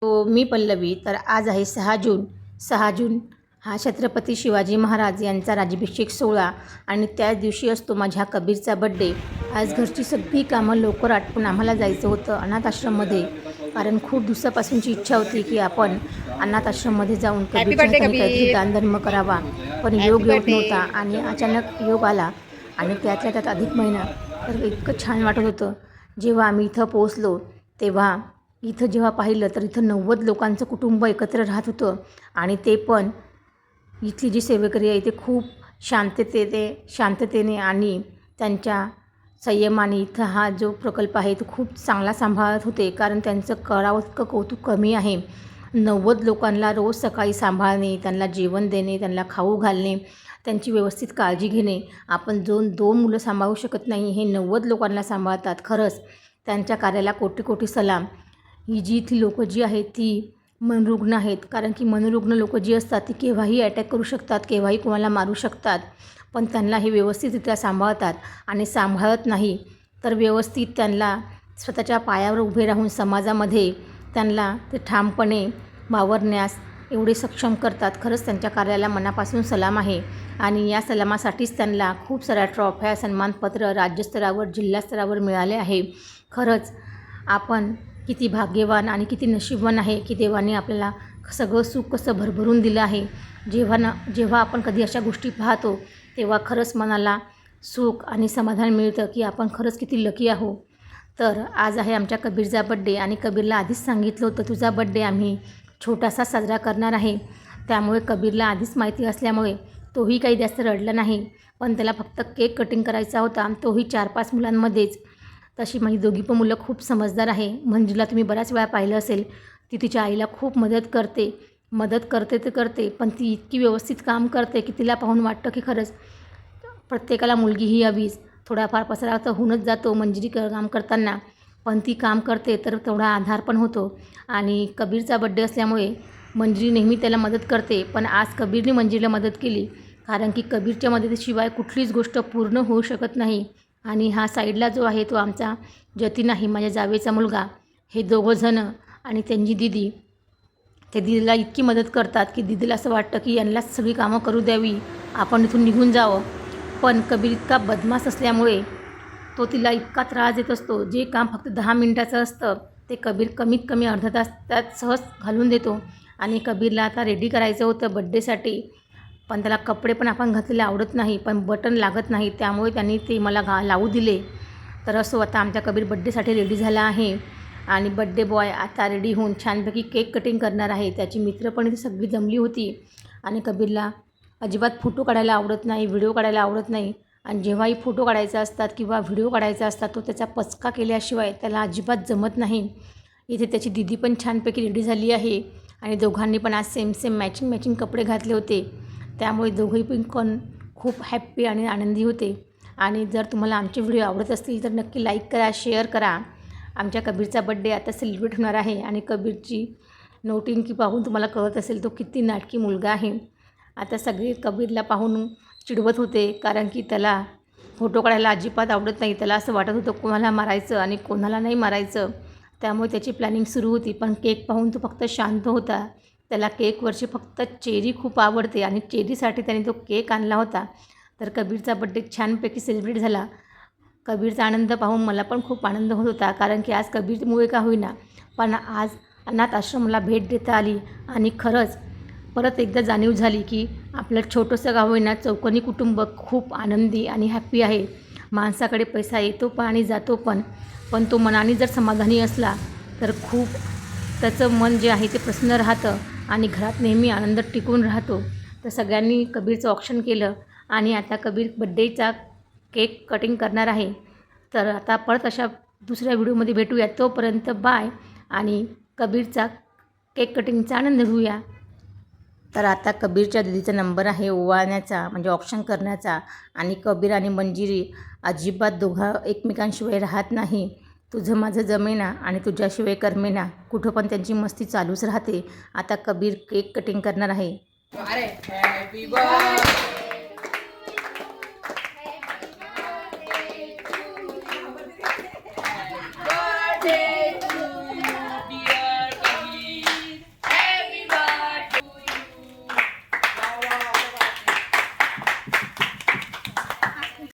मी पल्लवी. तर आज आहे 6 जून हा छत्रपती शिवाजी महाराज यांचा राज्याभिषेक सोहळा आणि त्याच दिवशी असतो माझ्या कबीरचा बड्डे. आज घरची सगळी कामं लवकर आटपून आम्हाला जायचं होतं अनाथ आश्रममध्ये, कारण खूप दिवसापासूनची इच्छा होती की आपण अनाथ आश्रममध्ये जाऊन कबीरच्या हाताने काहीतरी दानधर्म करावा. पण योग नव्हता आणि अचानक योग आला आणि त्यातल्या त्यात अधिक महिना. तर इतकं छान वाटत होतं. जेव्हा आम्ही इथं पोहोचलो तेव्हा जेव्हा पाहिलं तर इथं 90 लोकांचं कुटुंब एकत्र राहत होतं आणि ते पण इथली जी सेवेकरी आहे ते खूप शांततेने आणि त्यांच्या संयमाने इथं हा जो प्रकल्प आहे तो खूप चांगला सांभाळत होते, कारण त्यांचं करावं इतकं कौतुक कमी आहे. 90 लोकांना रोज सकाळी सांभाळणे, त्यांना जेवण देणे, त्यांना खाऊ घालणे, त्यांची व्यवस्थित काळजी घेणे. आपण दोन मुलं सांभाळू शकत नाही, हे 90 लोकांना सांभाळतात. खरंच त्यांच्या कार्याला कोटी कोटी सलाम. ही जी इथली लोकं जी आहेत ती मनरुग्ण आहेत, कारण की मनरुग्ण लोकं जी असतात ती केव्हाही अटॅक करू शकतात, केव्हाही कोणाला मारू शकतात. पण त्यांना हे व्यवस्थितरित्या सांभाळतात आणि सांभाळत नाही तर व्यवस्थित त्यांना स्वतःच्या पायावर उभे राहून समाजामध्ये त्यांना ते ठामपणे वावरण्यास एवढे सक्षम करतात. खरंच त्यांच्या कार्याला मनापासून सलाम आहे आणि या सलामासाठीच त्यांना खूप साऱ्या ट्रॉफ्या, सन्मानपत्र राज्यस्तरावर, जिल्हास्तरावर मिळाले आहे. खरंच आपण किती भाग्यवान आणि किती नशीबवान आहे की देवाने आपल्याला सगळं सुख कसं भरभरून दिलं आहे. जेव्हा आपण कधी अशा गोष्टी पाहतो तेव्हा खरंच मनाला सुख आणि समाधान मिळतं की आपण खरंच किती लकी आहो. तर आज आहे आमच्या कबीरचा बड्डे आणि कबीरला आधीच सांगितलं होतं तुझा बड्डे आम्ही छोटासा साजरा करणार आहे. त्यामुळे कबीरला आधीच माहिती असल्यामुळे तोही काही जास्त रडला नाही, पण त्याला फक्त केक कटिंग करायचा होता, तोही 4-5 मुलांमध्येच. तशी माझी दोघी पण मुलं खूप समजदार आहे. मंजूला तुम्ही बऱ्याच वेळा पाहिलं असेल, ती तिच्या आईला खूप मदत करते, पण ती इतकी व्यवस्थित काम करते की तिला पाहून वाटतं की खरंच प्रत्येकाला मुलगी ही हवीच. थोडाफार पसारा तर होऊनच जातो मंजिरी काम करताना, पण ती काम करते तर तेवढा आधार पण होतो. आणि कबीरचा बड्डे असल्यामुळे मंजिरी नेहमी त्याला मदत करते, पण आज कबीरने मंजिरीला मदत केली, कारण की कबीरच्या मदतीशिवाय कुठलीच गोष्ट पूर्ण होऊ शकत नाही. आणि हा साईडला जो आहे तो आमचा जतीन आहे, माझ्या जावेचा मुलगा. हे दोघंजणं आणि त्यांची दिदी, ते दिदीला इतकी मदत करतात की दिदीला असं वाटतं की यांनाच सगळी कामं करू द्यावी, आपण इथून निघून जावं. पण कबीर इतका बदमाश असल्यामुळे तो तिला इतका त्रास देत असतो. जे काम फक्त 10 मिनिटाचं असतं ते कबीर कमीत कमी अर्धा तास त्यात सहज घालून देतो. आणि कबीरला आता रेडी करायचं होतं बड्डेसाठी, पण त्याला कपडे पण आपण घातलेले आवडत नाही, पण बटन लागत नाही, त्यामुळे त्यांनी ते मला लावू दिले. तर असो आता आमच्या कबीर बड्डेसाठी रेडी झाला आहे आणि बड्डे बॉय आता रेडी होऊन छानपैकी केक कटिंग करणार आहे. त्याची मित्र पण इथे सगळी जमली होती. आणि कबीरला अजिबात फोटो काढायला आवडत नाही, व्हिडिओ काढायला आवडत नाही. आणि जेव्हाही फोटो काढायचा असतात किंवा व्हिडिओ काढायचा असतात तो त्याचा पचका केल्याशिवाय त्याला अजिबात जमत नाही. इथे त्याची दिदी पण छानपैकी रेडी झाली आहे आणि दोघांनी पण आज सेम मॅचिंग कपडे घातले होते, त्यामुळे दोघंही पण खूप हॅप्पी आणि आनंदी होते. आणि जर तुम्हाला आमचे व्हिडिओ आवडत असतील तर नक्की लाईक करा, शेअर करा. आमच्या कबीरचा बड्डे आता सेलिब्रेट होणार आहे आणि कबीरची नोटिंकी पाहून तुम्हाला कळत असेल तो किती नाटकी मुलगा आहे. आता सगळे कबीरला पाहून चिडवत होते, कारण की त्याला फोटो काढायला अजिबात आवडत नाही. त्याला असं वाटत होतं कोणाला मारायचं आणि कोणाला नाही मारायचं, त्यामुळे त्याची प्लॅनिंग सुरू होती. पण केक पाहून तो फक्त शांत होता. त्याला केकवरची फक्त चेरी खूप आवडते आणि चेरीसाठी त्याने तो केक आणला होता. तर कबीरचा बड्डे छानपैकी सेलिब्रेट झाला. कबीरचा आनंद पाहून मला पण खूप आनंद होत होता, कारण की आज कबीरमुळे का होईना पण आज अनाथ आश्रमाला भेट देता आली आणि खरंच परत एकदा जाणीव झाली की आपलं छोटंसं गाव होईना चौकोनी कुटुंब खूप आनंदी आणि हॅप्पी आहे. माणसाकडे पैसा येतो पण आणि जातो पण तो मनाने जर समाधानी असला तर खूप त्याचं मन जे आहे ते प्रसन्न राहतं आणि घरात नेहमी आनंद टिकून राहतो. तर सगळ्यांनी कबीरचं ऑप्शन केलं आणि आता कबीर बड्डेचा केक कटिंग करणार आहे. तर आता परत अशा दुसऱ्या व्हिडिओमध्ये भेटूया. तोपर्यंत बाय आणि कबीरचा केक कटिंगचा आनंद घेऊया. तर आता कबीरच्या दिदीचा नंबर आहे ओवाळण्याचा, म्हणजे ऑप्शन करण्याचा. आणि कबीर आणि मंजिरी अजिबात दोघं एकमेकांशिवाय राहत नाही. तुझं माझं जमेना आणि तुझ्याशिवाय करमेना, कुठं पण त्यांची मस्ती चालूच राहते. आता कबीर केक कटिंग करणार आहे.